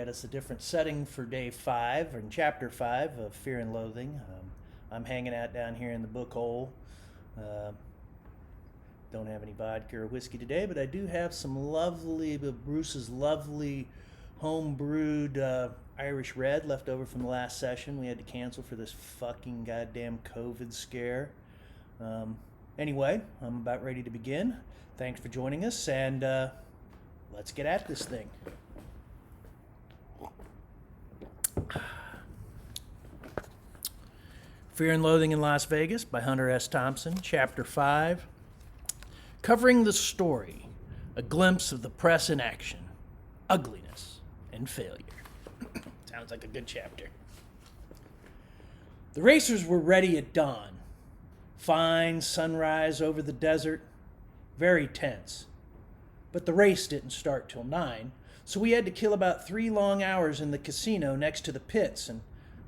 get us a different setting for day 5, or chapter 5 of Fear and Loathing. I'm hanging out down here in the book hole. Don't have any vodka or whiskey today, but I do have some Bruce's lovely home-brewed Irish Red left over from the last session. We had to cancel for this fucking goddamn COVID scare. Anyway, I'm about ready to begin. Thanks for joining us, and let's get at this thing. Fear and Loathing in Las Vegas by Hunter S. Thompson, Chapter 5. Covering the story, a glimpse of the press in action, ugliness, and failure. Sounds like a good chapter. The racers were ready at dawn. Fine sunrise over the desert, very tense. But the race didn't start till 9, so we had to kill about 3 long hours in the casino next to the pits, and,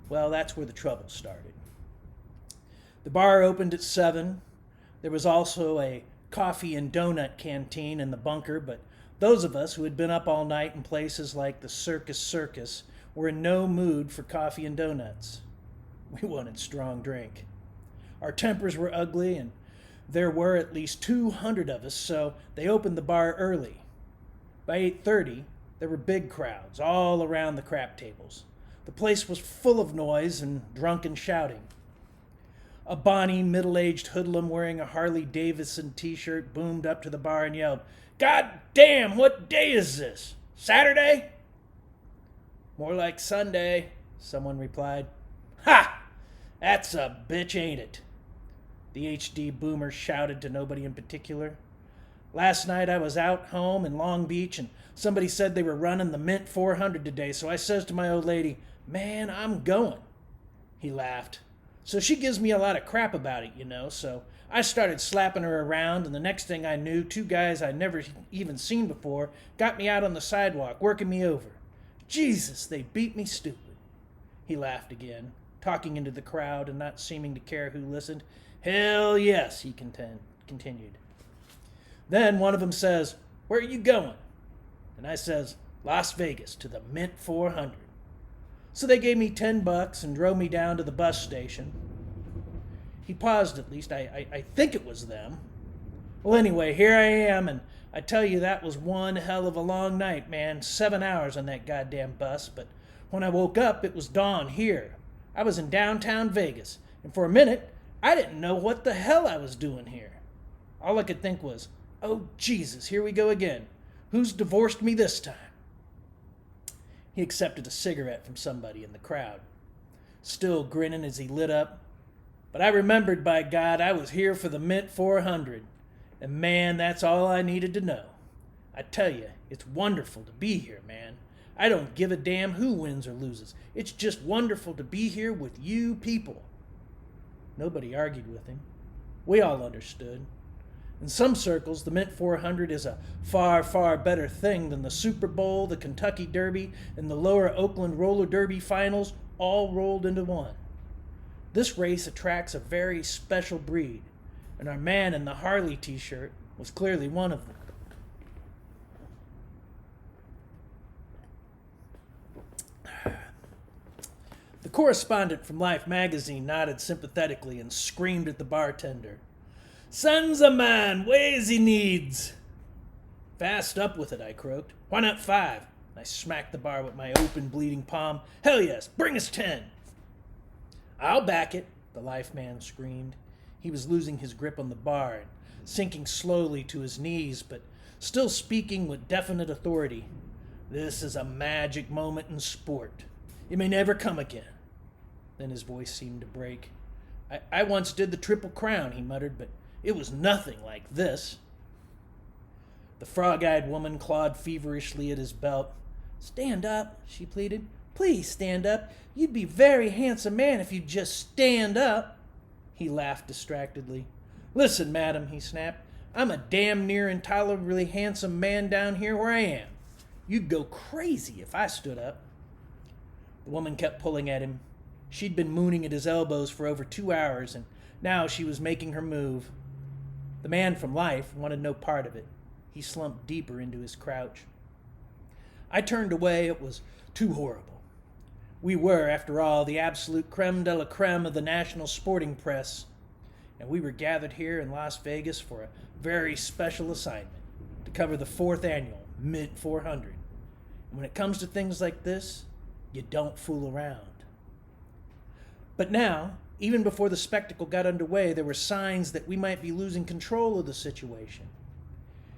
well, that's where the trouble started. The bar opened at 7. There was also a coffee and donut canteen in the bunker, but those of us who had been up all night in places like the Circus were in no mood for coffee and donuts. We wanted strong drink. Our tempers were ugly, and there were at least 200 of us, so they opened the bar early. By 8:30, there were big crowds all around the crap tables. The place was full of noise and drunken shouting. A bonny, middle-aged hoodlum wearing a Harley-Davidson t-shirt boomed up to the bar and yelled, "God damn, what day is this? Saturday?" "More like Sunday," someone replied. "Ha! That's a bitch, ain't it?" The HD boomer shouted to nobody in particular. "Last night I was out home in Long Beach and somebody said they were running the Mint 400 today, so I says to my old lady, 'Man, I'm going.' He laughed. "So she gives me a lot of crap about it, you know, so I started slapping her around, and the next thing I knew, 2 guys I'd never even seen before got me out on the sidewalk, working me over. Jesus, they beat me stupid." He laughed again, talking into the crowd and not seeming to care who listened. "Hell yes," he continued. Then one of them says, "Where are you going?" And I says, "Las Vegas, to the Mint 400. So they gave me $10 and drove me down to the bus station. He paused at least. I think it was them. Well, anyway, here I am, and I tell you that was one hell of a long night, man. 7 hours on that goddamn bus, but when I woke up, it was dawn here. I was in downtown Vegas, and for a minute, I didn't know what the hell I was doing here. All I could think was, oh, Jesus, here we go again. Who's divorced me this time?" He accepted a cigarette from somebody in the crowd, still grinning as he lit up. "But I remembered, by God, I was here for the Mint 400. And man, that's all I needed to know. I tell you, it's wonderful to be here, man. I don't give a damn who wins or loses. It's just wonderful to be here with you people." Nobody argued with him. We all understood. In some circles, the Mint 400 is a far, far better thing than the Super Bowl, the Kentucky Derby, and the Lower Oakland Roller Derby finals all rolled into one. This race attracts a very special breed, and our man in the Harley t-shirt was clearly one of them. The correspondent from Life magazine nodded sympathetically and screamed at the bartender, "Sons of mine, ways he needs." "Fast up with it," I croaked. "Why not 5? I smacked the bar with my open, bleeding palm. "Hell yes, bring us 10. "I'll back it," the Life man screamed. He was losing his grip on the bar and sinking slowly to his knees, but still speaking with definite authority. "This is a magic moment in sport. It may never come again." Then his voice seemed to break. I once did the Triple Crown," he muttered, "but it was nothing like this." The frog-eyed woman clawed feverishly at his belt. "Stand up," she pleaded. "Please stand up. You'd be a very handsome man if you'd just stand up." He laughed distractedly. "Listen, madam," he snapped. "I'm a damn near intolerably handsome man down here where I am. You'd go crazy if I stood up." The woman kept pulling at him. She'd been mooning at his elbows for over 2 hours, and now she was making her move. The man from Life wanted no part of it. He slumped deeper into his crouch. I turned away. It was too horrible. We were, after all, the absolute creme de la creme of the national sporting press, and we were gathered here in Las Vegas for a very special assignment to cover the 4th annual Mint 400. And when it comes to things like this, you don't fool around. But now, even before the spectacle got underway, there were signs that we might be losing control of the situation.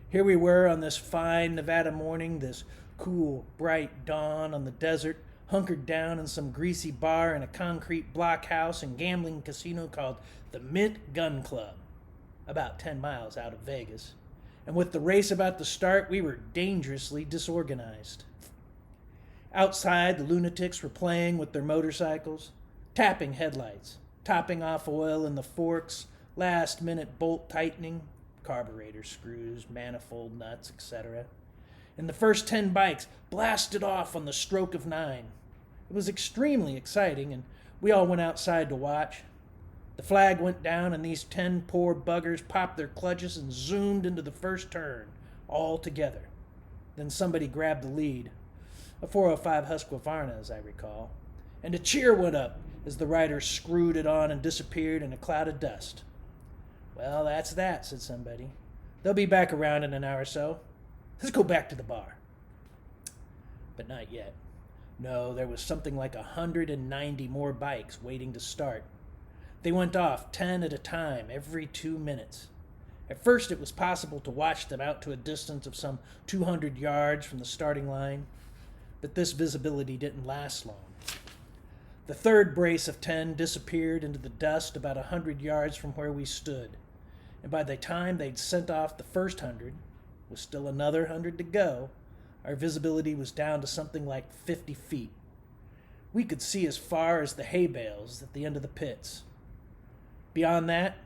Here we were on this fine Nevada morning, this cool, bright dawn on the desert, hunkered down in some greasy bar in a concrete blockhouse and gambling casino called the Mint Gun Club, about 10 miles out of Vegas. And with the race about to start, we were dangerously disorganized. Outside, the lunatics were playing with their motorcycles, tapping headlights, topping off oil in the forks, last-minute bolt tightening, carburetor screws, manifold nuts, etc. And the first 10 bikes blasted off on the stroke of 9. It was extremely exciting, and we all went outside to watch. The flag went down, and these 10 poor buggers popped their clutches and zoomed into the first turn, all together. Then somebody grabbed the lead, a 405 Husqvarna, as I recall, and a cheer went up as the rider screwed it on and disappeared in a cloud of dust. "Well, that's that," said somebody. "They'll be back around in an hour or so. Let's go back to the bar." But not yet. No, there was something like 190 more bikes waiting to start. They went off 10 at a time every 2 minutes. At first it was possible to watch them out to a distance of some 200 yards from the starting line, but this visibility didn't last long. The third brace of 10 disappeared into the dust about 100 yards from where we stood, and by the time they'd sent off the first 100, with still another 100 to go, our visibility was down to something like 50 feet. We could see as far as the hay bales at the end of the pits. Beyond that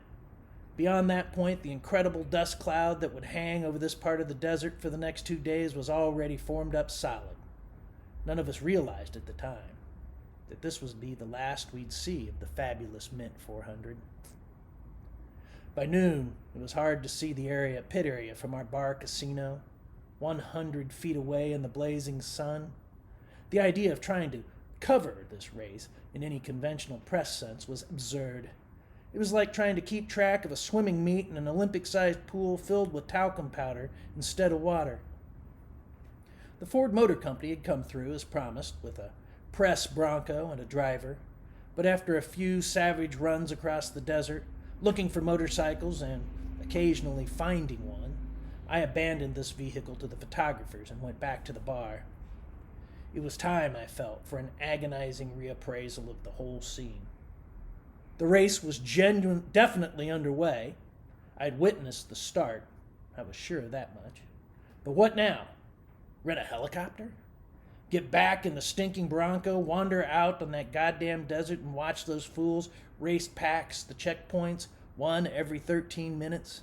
point, the incredible dust cloud that would hang over this part of the desert for the next 2 days was already formed up solid. None of us realized at the time that this would be the last we'd see of the fabulous Mint 400. By noon, it was hard to see the pit area from our bar casino, 100 feet away in the blazing sun. The idea of trying to cover this race in any conventional press sense was absurd. It was like trying to keep track of a swimming meet in an Olympic-sized pool filled with talcum powder instead of water. The Ford Motor Company had come through, as promised, with a press Bronco and a driver, but after a few savage runs across the desert, looking for motorcycles and occasionally finding one, I abandoned this vehicle to the photographers and went back to the bar. It was time, I felt, for an agonizing reappraisal of the whole scene. The race was definitely underway. I'd witnessed the start. I was sure of that much. But what now? Rent a helicopter? Get back in the stinking Bronco, wander out on that goddamn desert and watch those fools race past the checkpoints, one every 13 minutes?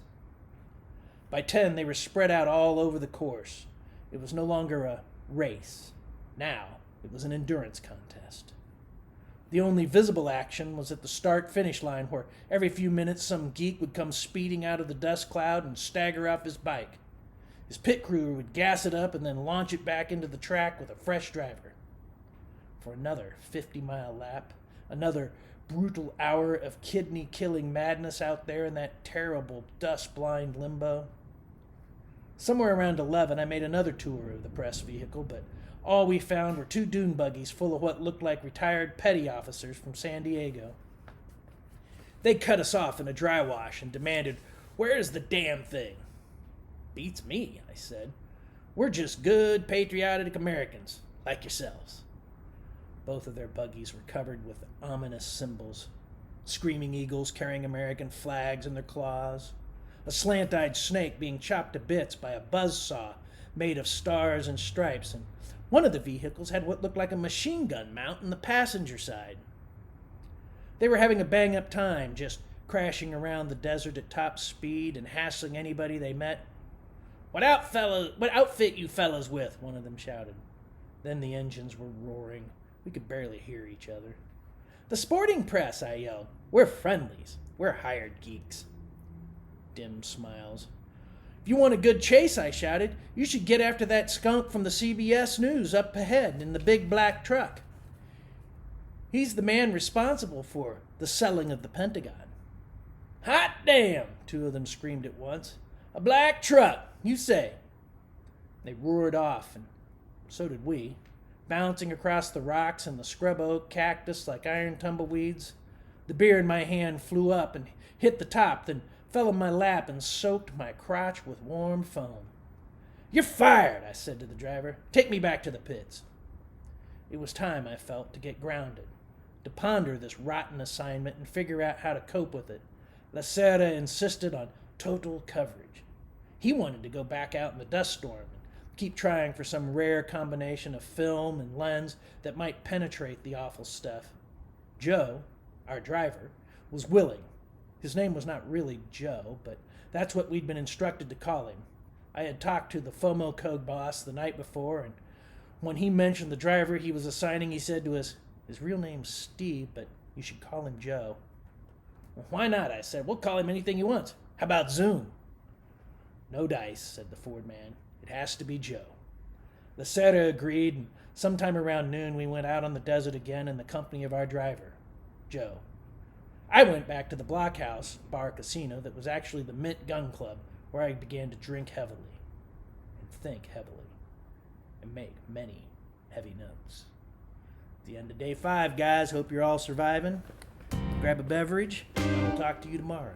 By 10, they were spread out all over the course. It was no longer a race. Now, it was an endurance contest. The only visible action was at the start-finish line, where every few minutes some geek would come speeding out of the dust cloud and stagger off his bike. His pit crew would gas it up and then launch it back into the track with a fresh driver. For another 50-mile lap, another brutal hour of kidney-killing madness out there in that terrible dust-blind limbo. Somewhere around 11, I made another tour of the press vehicle, but all we found were 2 dune buggies full of what looked like retired petty officers from San Diego. They cut us off in a dry wash and demanded, "Where's the damn thing?" "Beats me," I said. "We're just good, patriotic Americans, like yourselves." Both of their buggies were covered with ominous symbols. Screaming eagles carrying American flags in their claws. A slant-eyed snake being chopped to bits by a buzzsaw made of stars and stripes, and one of the vehicles had what looked like a machine gun mount in the passenger side. They were having a bang-up time, just crashing around the desert at top speed and hassling anybody they met. What outfit you fellas with?" one of them shouted. Then the engines were roaring. We could barely hear each other. "The sporting press," I yelled. "We're friendlies. We're hired geeks." Dim smiles. If you want a good chase, I shouted, you should get after that skunk from the CBS News up ahead in the big black truck. He's the man responsible for the selling of the Pentagon. Hot damn, two of them screamed at once. A black truck, you say? They roared off, and so did we, bouncing across the rocks and the scrub oak cactus like iron tumbleweeds. The beer in my hand flew up and hit the top, then fell in my lap and soaked my crotch with warm foam. You're fired, I said to the driver. Take me back to the pits. It was time, I felt, to get grounded, to ponder this rotten assignment and figure out how to cope with it. La Serra insisted on total coverage. He wanted to go back out in the dust storm and keep trying for some rare combination of film and lens that might penetrate the awful stuff. Joe, our driver, was willing. His name was not really Joe, but that's what we'd been instructed to call him. I had talked to the FOMO code boss the night before, and when he mentioned the driver he was assigning, he said to us, his real name's Steve, but you should call him Joe. Well, why not? I said. We'll call him anything you want. How about Zoom? No dice, said the Ford man. It has to be Joe. La Serra agreed, and sometime around noon we went out on the desert again in the company of our driver, Joe. I went back to the blockhouse, bar casino, that was actually the Mint Gun Club, where I began to drink heavily, and think heavily, and make many heavy notes. The end of day 5, guys. Hope you're all surviving. Grab a beverage, and we'll talk to you tomorrow.